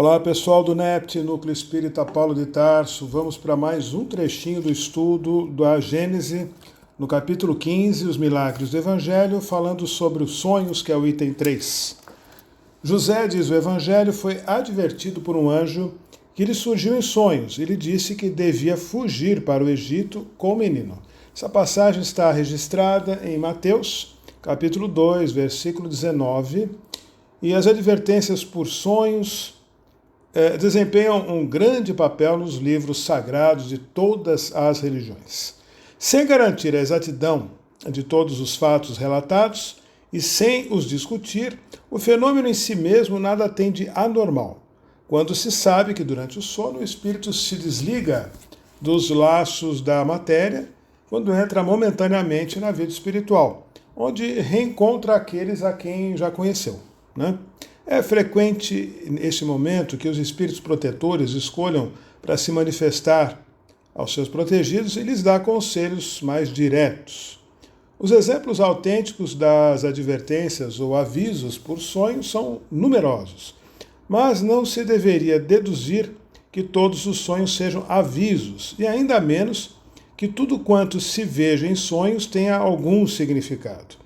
Olá pessoal do NEPT, Núcleo Espírita Paulo de Tarso. Vamos para mais um trechinho do estudo da Gênese, no capítulo 15, os milagres do Evangelho, falando sobre os sonhos, que é o item 3. José, diz o Evangelho, foi advertido por um anjo que lhe surgiu em sonhos e lhe disse que devia fugir para o Egito com o menino. Essa passagem está registrada em Mateus, capítulo 2, versículo 19, e as advertências por sonhos desempenham um grande papel nos livros sagrados de todas as religiões. Sem garantir a exatidão de todos os fatos relatados e sem os discutir, o fenômeno em si mesmo nada tem de anormal, quando se sabe que durante o sono o espírito se desliga dos laços da matéria, quando entra momentaneamente na vida espiritual, onde reencontra aqueles a quem já conheceu, né? É frequente neste momento que os espíritos protetores escolham para se manifestar aos seus protegidos e lhes dar conselhos mais diretos. Os exemplos autênticos das advertências ou avisos por sonhos são numerosos, mas não se deveria deduzir que todos os sonhos sejam avisos, e ainda menos que tudo quanto se veja em sonhos tenha algum significado.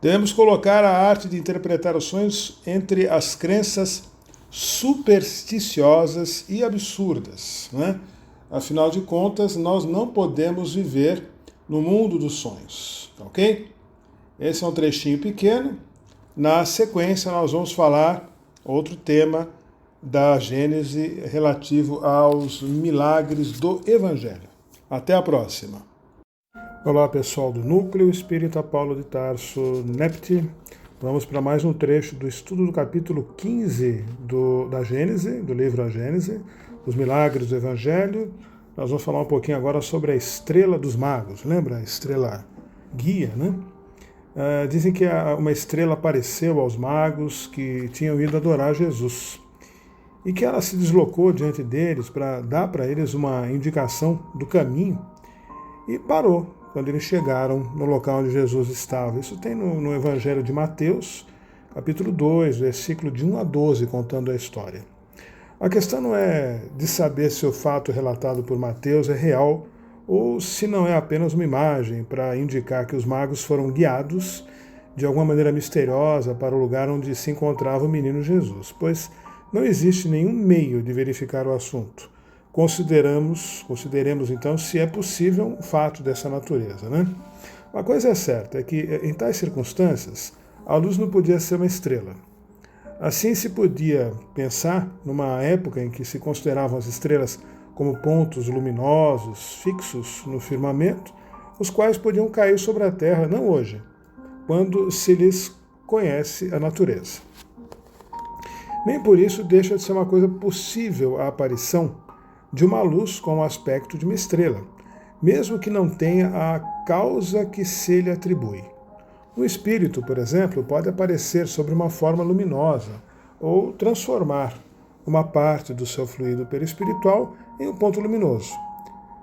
Devemos colocar a arte de interpretar os sonhos entre as crenças supersticiosas e absurdas, né? Afinal de contas, nós não podemos viver no mundo dos sonhos, ok? Esse é um trechinho pequeno. Na sequência, nós vamos falar outro tema da Gênese relativo aos milagres do Evangelho. Até a próxima! Olá pessoal do Núcleo Espírita Paulo de Tarso, NEPT. Vamos para mais um trecho do estudo do capítulo 15 da Gênese, do livro A Gênese, os milagres do Evangelho. Nós vamos falar um pouquinho agora sobre a estrela dos magos. Lembra a estrela guia, né? Dizem que uma estrela apareceu aos magos que tinham ido adorar Jesus e que ela se deslocou diante deles para dar para eles uma indicação do caminho e parou quando eles chegaram no local onde Jesus estava. Isso tem no Evangelho de Mateus, capítulo 2, versículo de 1 a 12, contando a história. A questão não é de saber se o fato relatado por Mateus é real ou se não é apenas uma imagem para indicar que os magos foram guiados de alguma maneira misteriosa para o lugar onde se encontrava o menino Jesus, pois não existe nenhum meio de verificar o assunto. Consideremos então se é possível um fato dessa natureza, né? Uma coisa é certa, é que em tais circunstâncias a luz não podia ser uma estrela. Assim se podia pensar numa época em que se consideravam as estrelas como pontos luminosos fixos no firmamento, os quais podiam cair sobre a Terra, não hoje, quando se lhes conhece a natureza. Nem por isso deixa de ser uma coisa possível a aparição de uma luz com o aspecto de uma estrela, mesmo que não tenha a causa que se lhe atribui. Um espírito, por exemplo, pode aparecer sobre uma forma luminosa ou transformar uma parte do seu fluido perispiritual em um ponto luminoso.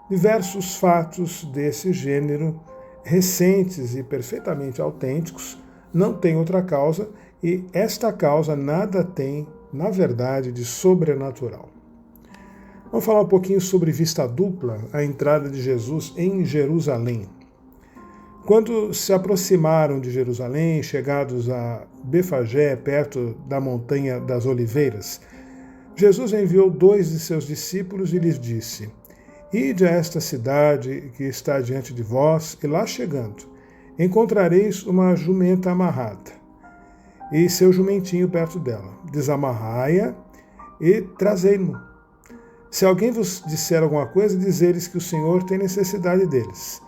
Diversos fatos desse gênero, recentes e perfeitamente autênticos, não têm outra causa e esta causa nada tem, na verdade, de sobrenatural. Vamos falar um pouquinho sobre vista dupla, a entrada de Jesus em Jerusalém. Quando se aproximaram de Jerusalém, chegados a Befagé, perto da Montanha das Oliveiras, Jesus enviou 2 de seus discípulos e lhes disse: Ide a esta cidade que está diante de vós, e lá chegando, encontrareis uma jumenta amarrada, e seu jumentinho perto dela. Desamarrai-a e trazei-mo. Se alguém vos disser alguma coisa, dizeres que o Senhor tem necessidade deles,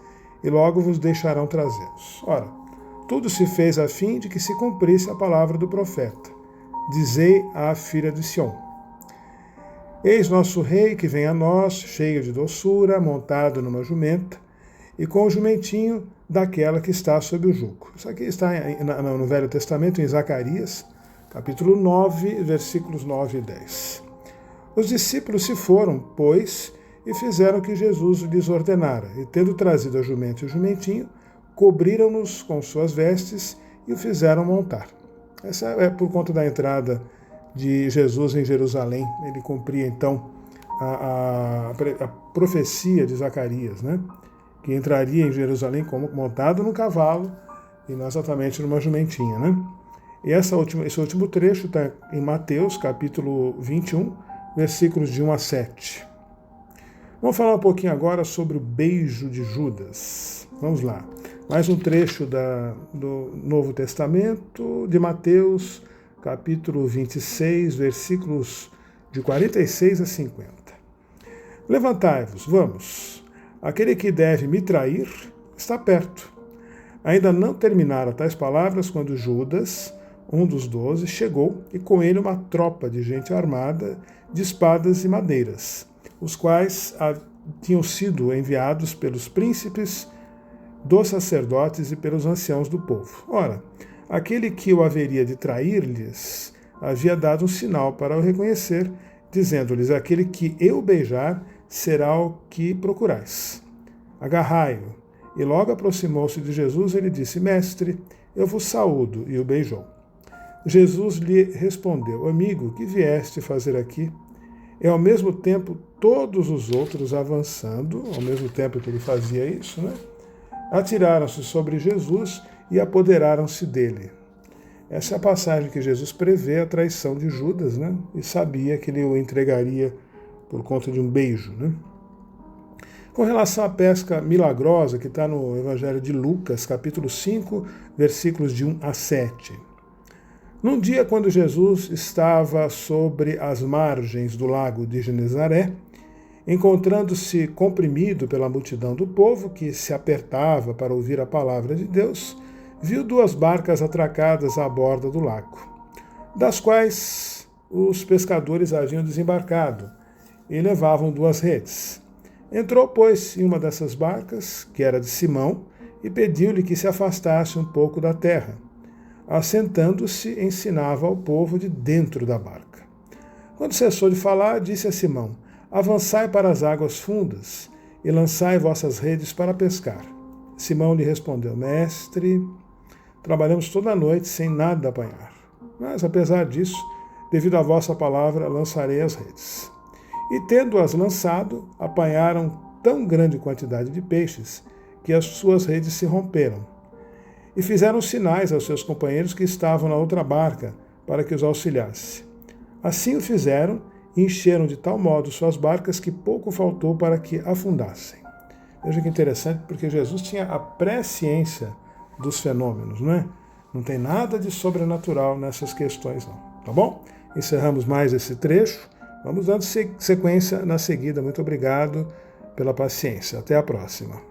e logo vos deixarão trazê-los. Ora, tudo se fez a fim de que se cumprisse a palavra do profeta. Dizei à filha de Sião: Eis nosso rei que vem a nós, cheio de doçura, montado numa jumenta, e com o jumentinho daquela que está sob o jugo. Isso aqui está no Velho Testamento, em Zacarias, capítulo 9, versículos 9 e 10. Os discípulos se foram, pois, e fizeram o que Jesus lhes ordenara, e tendo trazido a jumenta e o jumentinho, cobriram-nos com suas vestes e o fizeram montar. Essa é por conta da entrada de Jesus em Jerusalém. Ele cumpria, então, a profecia de Zacarias, né? Que entraria em Jerusalém como montado num cavalo e não exatamente numa jumentinha, né? E esse último trecho está em Mateus, capítulo 21, versículos de 1 a 7. Vamos falar um pouquinho agora sobre o beijo de Judas. Vamos lá. Mais um trecho do Novo Testamento, de Mateus, capítulo 26, versículos de 46 a 50. Levantai-vos, vamos. Aquele que deve me trair está perto. Ainda não terminaram tais palavras quando Judas, um dos 12, chegou e com ele uma tropa de gente armada de espadas e madeiras, os quais tinham sido enviados pelos príncipes dos sacerdotes e pelos anciãos do povo. Ora, aquele que o haveria de trair-lhes havia dado um sinal para o reconhecer, dizendo-lhes: aquele que eu beijar será o que procurais. Agarrai-o. E logo aproximou-se de Jesus e lhe disse: Mestre, eu vos saúdo, e o beijou. Jesus lhe respondeu: Amigo, que vieste fazer aqui? E ao mesmo tempo todos os outros, avançando, ao mesmo tempo que ele fazia isso, né, atiraram-se sobre Jesus e apoderaram-se dele. Essa é a passagem que Jesus prevê a traição de Judas, né, e sabia que ele o entregaria por conta de um beijo, né? Com relação à pesca milagrosa, que está no Evangelho de Lucas, capítulo 5, versículos de 1 a 7. Num dia, quando Jesus estava sobre as margens do lago de Genezaré, encontrando-se comprimido pela multidão do povo, que se apertava para ouvir a palavra de Deus, viu 2 barcas atracadas à borda do lago, das quais os pescadores haviam desembarcado e levavam 2 redes. Entrou, pois, em uma dessas barcas, que era de Simão, e pediu-lhe que se afastasse um pouco da terra. Assentando-se, ensinava ao povo de dentro da barca. Quando cessou de falar, disse a Simão: Avançai para as águas fundas e lançai vossas redes para pescar. Simão lhe respondeu: Mestre, trabalhamos toda a noite sem nada apanhar. Mas, apesar disso, devido à vossa palavra, lançarei as redes. E, tendo-as lançado, apanharam tão grande quantidade de peixes que as suas redes se romperam. E fizeram sinais aos seus companheiros que estavam na outra barca, para que os auxiliasse. Assim o fizeram e encheram de tal modo suas barcas que pouco faltou para que afundassem. Veja que interessante, porque Jesus tinha a presciência dos fenômenos, não é? Não tem nada de sobrenatural nessas questões, não. Tá bom? Encerramos mais esse trecho. Vamos dando sequência na seguida. Muito obrigado pela paciência. Até a próxima.